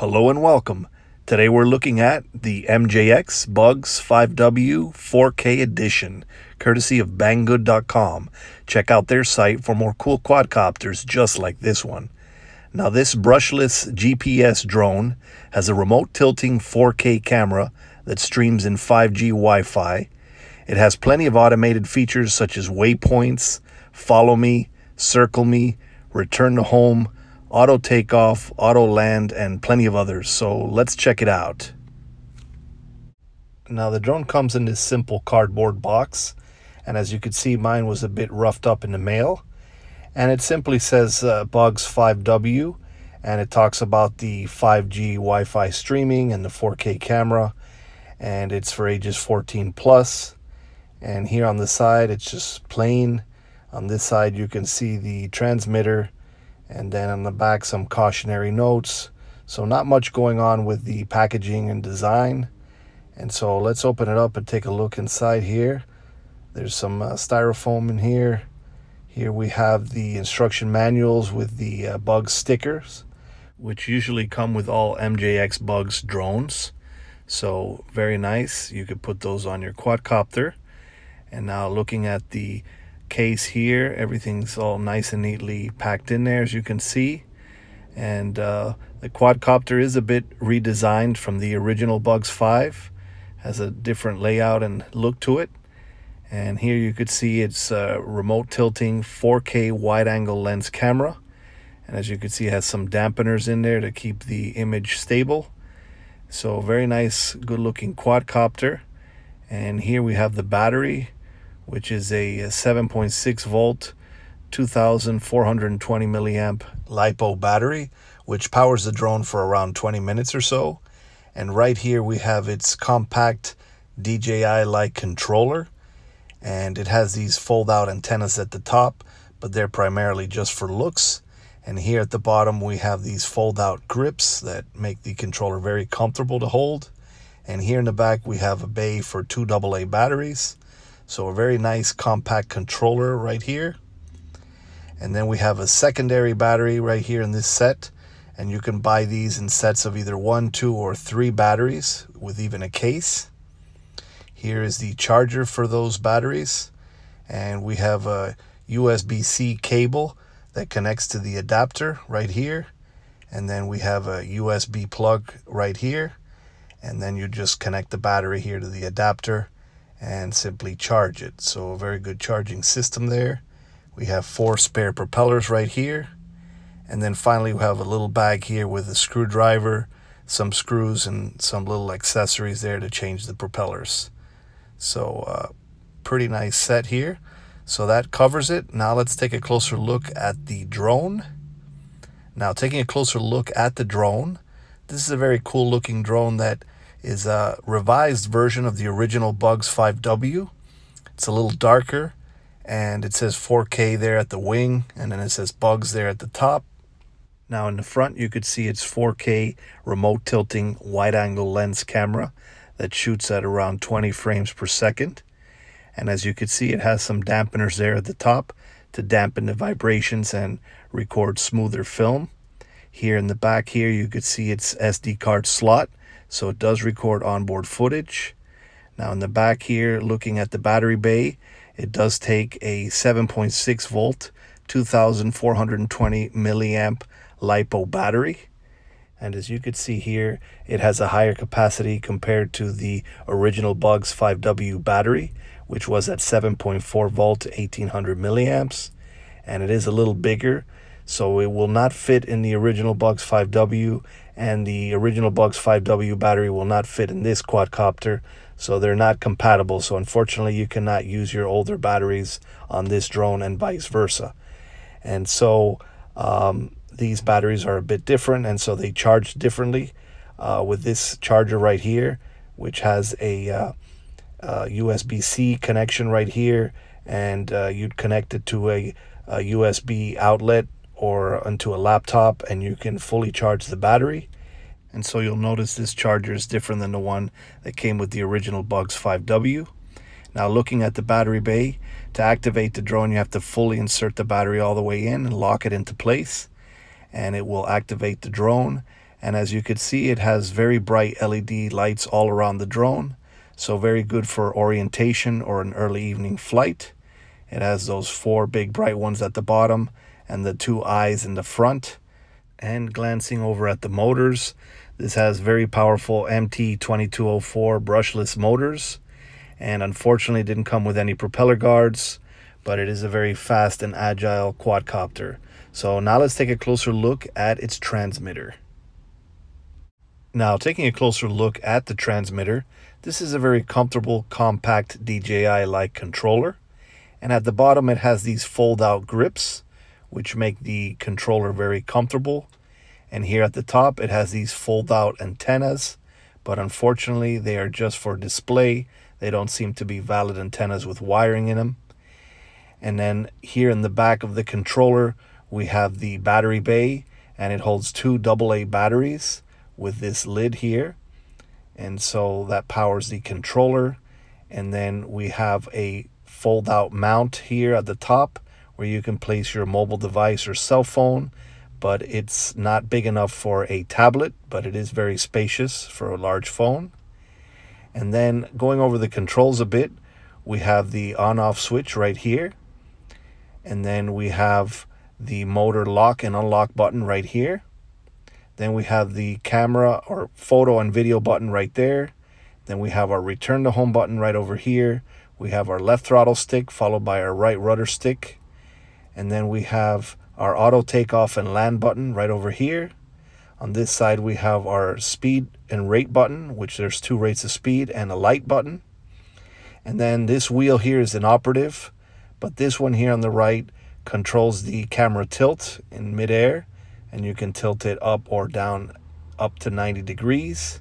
Hello and welcome. Today we're looking at the MJX Bugs 5W 4K edition, courtesy of BangGood.com. Check out their site for more cool quadcopters just like this one. Now this brushless GPS drone has a remote tilting 4K camera that streams in 5G Wi-Fi. It has plenty of automated features such as waypoints, follow me, circle me, return to home, auto takeoff, auto land, and plenty of others. So let's check it out. Now the drone comes in this simple cardboard box, and as you can see, mine was a bit roughed up in the mail. And it simply says Bugs 5W, and it talks about the 5G Wi-Fi streaming and the 4K camera, and it's for ages 14 plus. And here on the side, it's just plain. On this side, you can see the transmitter, and then on the back, some cautionary notes. So not much going on with the packaging and design. And so let's open it up and take a look inside here. There's some styrofoam in here. Here we have the instruction manuals with the Bugs stickers, which usually come with all MJX Bugs drones. So very nice. You could put those on your quadcopter. And now looking at the case here, everything's all nice and neatly packed in there, as you can see. And the quadcopter is a bit redesigned from the original Bugs 5. Has a different layout and look to it. And here you could see it's a remote tilting 4K wide angle lens camera. And as you can see, it has some dampeners in there to keep the image stable. So very nice, good looking quadcopter. And here we have the battery, which is a 7.6 volt, 2,420 milliamp LiPo battery, which powers the drone for around 20 minutes or so. And right here we have its compact DJI-like controller. And it has these fold-out antennas at the top, but they're primarily just for looks. And here at the bottom we have these fold-out grips that make the controller very comfortable to hold. And here in the back we have a bay for 2 AA batteries. So a very nice compact controller right here. And then we have a secondary battery right here in this set. And you can buy these in sets of either 1, 2, or 3 batteries with even a case. Here is the charger for those batteries. And we have a USB-C cable that connects to the adapter right here. And then we have a USB plug right here. And then you just connect the battery here to the adapter and simply charge it. So a very good charging system there. We have 4 spare propellers right here. And then finally we have a little bag here with a screwdriver, some screws, and some little accessories there to change the propellers. So pretty nice set here. So that covers it. Now let's take a closer look at the drone. Now taking a closer look at the drone, this is a very cool looking drone that is a revised version of the original Bugs 5W. It's a little darker, and it says 4K there at the wing, and then it says Bugs there at the top. Now in the front you could see it's 4K remote tilting wide angle lens camera that shoots at around 20 frames per second. And as you can see, it has some dampeners there at the top to dampen the vibrations and record smoother film. Here in the back here you could see its SD card slot, so it does record onboard footage. Now in the back here, looking at the battery bay, it does take a 7.6 volt, 2,420 milliamp LiPo battery. And as you can see here, it has a higher capacity compared to the original Bugs 5W battery, which was at 7.4 volt, 1,800 milliamps. And it is a little bigger, so it will not fit in the original Bugs 5W, and the original Bugs 5W battery will not fit in this quadcopter, so they're not compatible. So unfortunately you cannot use your older batteries on this drone and vice versa. And so these batteries are a bit different, and so they charge differently with this charger right here, which has a USB-C connection right here, and you'd connect it to a USB outlet or onto a laptop, and you can fully charge the battery. And so you'll notice this charger is different than the one that came with the original Bugs 5W. Now looking at the battery bay, to activate the drone you have to fully insert the battery all the way in and lock it into place, and it will activate the drone. And as you can see, it has very bright LED lights all around the drone. So very good for orientation or an early evening flight. It has those 4 big bright ones at the bottom and the 2 eyes in the front. And glancing over at the motors, this has very powerful MT2204 brushless motors. And unfortunately it didn't come with any propeller guards, but it is a very fast and agile quadcopter. So now let's take a closer look at its transmitter. Now, taking a closer look at the transmitter, this is a very comfortable, compact DJI-like controller. And at the bottom, it has these fold-out grips, which make the controller very comfortable. And here at the top, it has these fold-out antennas, but unfortunately, they are just for display. They don't seem to be valid antennas with wiring in them. And then here in the back of the controller, we have the battery bay, and it holds 2 AA batteries with this lid here, and so that powers the controller. And then we have a fold out mount here at the top where you can place your mobile device or cell phone, but it's not big enough for a tablet, but it is very spacious for a large phone. And then going over the controls a bit, we have the on-off switch right here, and then we have the motor lock and unlock button right here. Then we have the camera or photo and video button right there. Then we have our return to home button right over here. We have our left throttle stick followed by our right rudder stick. And then we have our auto takeoff and land button right over here. On this side we have our speed and rate button, which there's 2 rates of speed, and a light button. And then this wheel here is inoperative, but this one here on the right controls the camera tilt in midair. And you can tilt it up or down up to 90 degrees.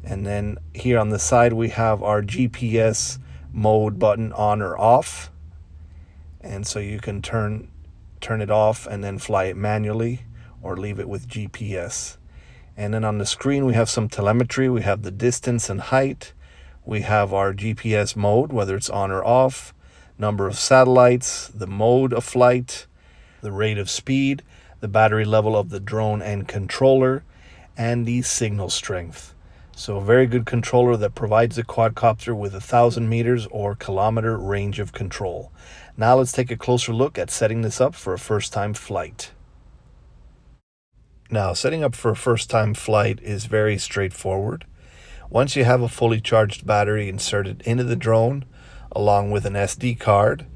And then here on the side, we have our GPS mode button on or off. And so you can turn it off and then fly it manually or leave it with GPS. And then on the screen, we have some telemetry. We have the distance and height. We have our GPS mode, whether it's on or off, number of satellites, the mode of flight, the rate of speed, the battery level of the drone and controller, and the signal strength. So a very good controller that provides the quadcopter with 1,000 meters or kilometer range of control. Now let's take a closer look at setting this up for a first-time flight. Now, setting up for a first-time flight is very straightforward. Once you have a fully charged battery inserted into the drone, along with an SD card,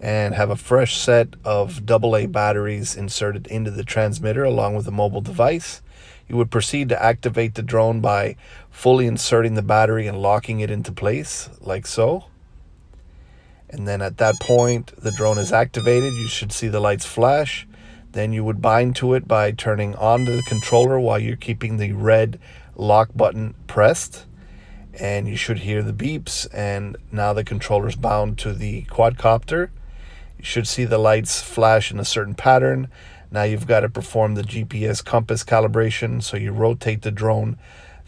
and have a fresh set of AA batteries inserted into the transmitter along with a mobile device, you would proceed to activate the drone by fully inserting the battery and locking it into place, like so. And then at that point, the drone is activated. You should see the lights flash. Then you would bind to it by turning on the controller while you're keeping the red lock button pressed. And you should hear the beeps, and now the controller's bound to the quadcopter. You should see the lights flash in a certain pattern. Now you've got to perform the GPS compass calibration. So you rotate the drone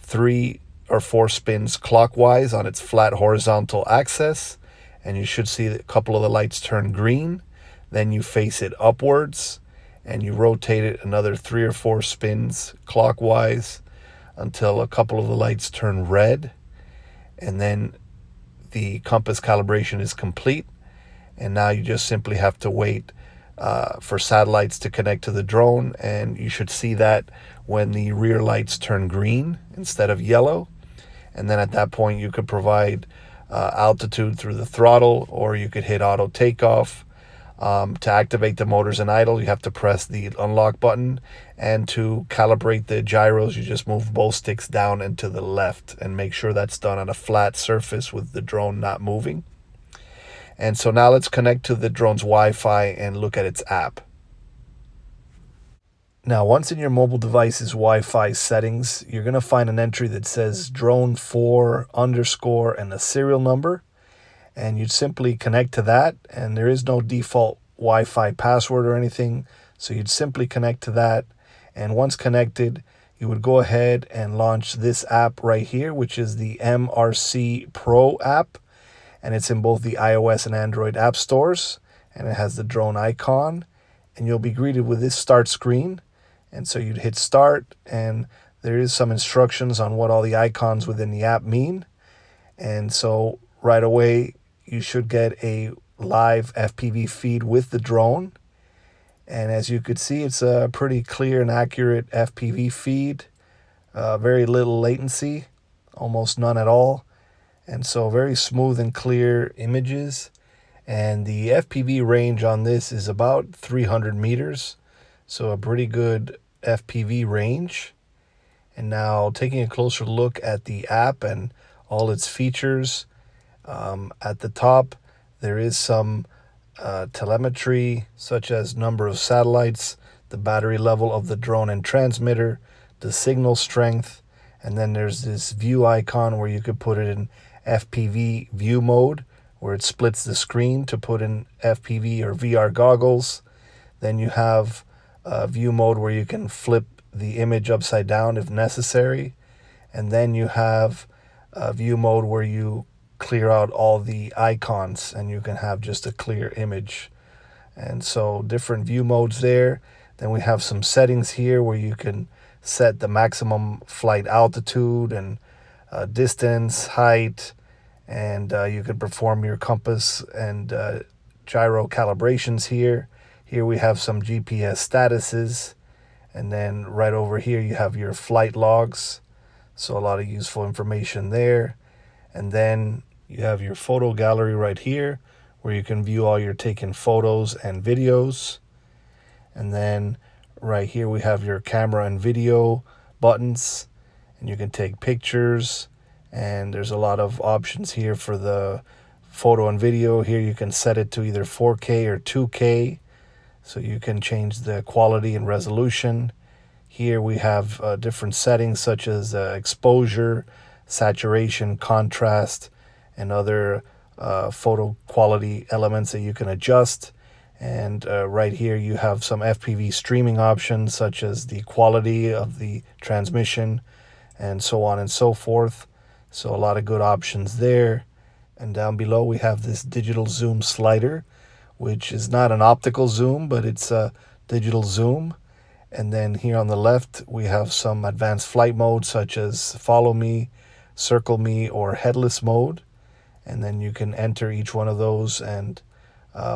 3 or 4 spins clockwise on its flat horizontal axis, and you should see a couple of the lights turn green. Then you face it upwards, and you rotate it another 3 or 4 spins clockwise until a couple of the lights turn red. And then the compass calibration is complete. And now you just simply have to wait for satellites to connect to the drone, and you should see that when the rear lights turn green instead of yellow. And then at that point you could provide altitude through the throttle, or you could hit auto takeoff. To activate the motors in idle, you have to press the unlock button, and to calibrate the gyros, you just move both sticks down and to the left, and make sure that's done on a flat surface with the drone not moving. And so now let's connect to the drone's Wi-Fi and look at its app. Now, once in your mobile device's Wi-Fi settings, you're going to find an entry that says drone 4 underscore and a serial number. And you'd simply connect to that, and there is no default Wi-Fi password or anything. So you'd simply connect to that. And once connected, you would go ahead and launch this app right here, which is the MRC Pro app. And it's in both the iOS and Android app stores, and it has the drone icon, and you'll be greeted with this start screen. And so you'd hit start, and there is some instructions on what all the icons within the app mean. And so right away, you should get a live FPV feed with the drone. And as you could see, it's a pretty clear and accurate FPV feed. Very little latency, almost none at all. And so very smooth and clear images. And the FPV range on this is about 300 meters. So a pretty good FPV range. And now taking a closer look at the app and all its features. At the top, there is some telemetry, such as number of satellites, the battery level of the drone and transmitter, the signal strength, and then there's this view icon where you could put it in FPV view mode, where it splits the screen to put in FPV or VR goggles. Then you have view mode where you can flip the image upside down if necessary. And then you have view mode where you clear out all the icons and you can have just a clear image. And so different view modes there. Then we have some settings here where you can set the maximum flight altitude and distance, height, and you can perform your compass and gyro calibrations here. Here we have some GPS statuses, and then right over here you have your flight logs. So a lot of useful information there. And then you have your photo gallery right here where you can view all your taken photos and videos. And then right here we have your camera and video buttons, and you can take pictures, and there's a lot of options here for the photo and video. Here you can set it to either 4K or 2K, so you can change the quality and resolution. Here we have different settings such as exposure, saturation, contrast, and other photo quality elements that you can adjust. And right here you have some FPV streaming options such as the quality of the transmission and so on and so forth. So a lot of good options there. And down below we have this digital zoom slider, which is not an optical zoom, but it's a digital zoom. And then here on the left we have some advanced flight modes such as follow me, circle me, or headless mode. And then you can enter each one of those and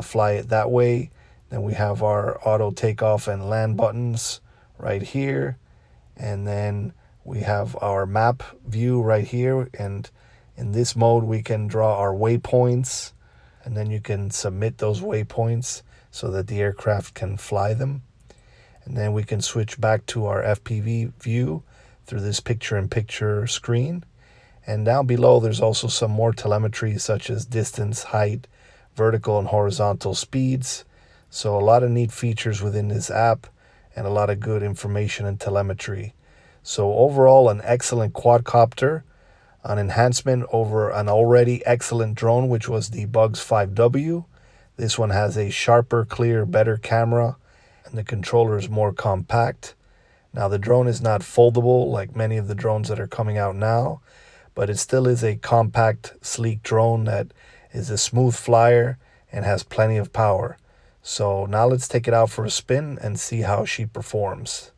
fly it that way. Then we have our auto takeoff and land buttons right here. And then we have our map view right here. And in this mode, we can draw our waypoints. And then you can submit those waypoints so that the aircraft can fly them. And then we can switch back to our FPV view through this picture-in-picture screen. And down below, there's also some more telemetry such as distance, height, vertical and horizontal speeds. So a lot of neat features within this app and a lot of good information and telemetry. So overall, an excellent quadcopter, an enhancement over an already excellent drone, which was the Bugs 5W. This one has a sharper, clear, better camera, and the controller is more compact. Now the drone is not foldable like many of the drones that are coming out now, but it still is a compact, sleek drone that is a smooth flyer and has plenty of power. So now let's take it out for a spin and see how she performs.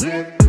Yeah.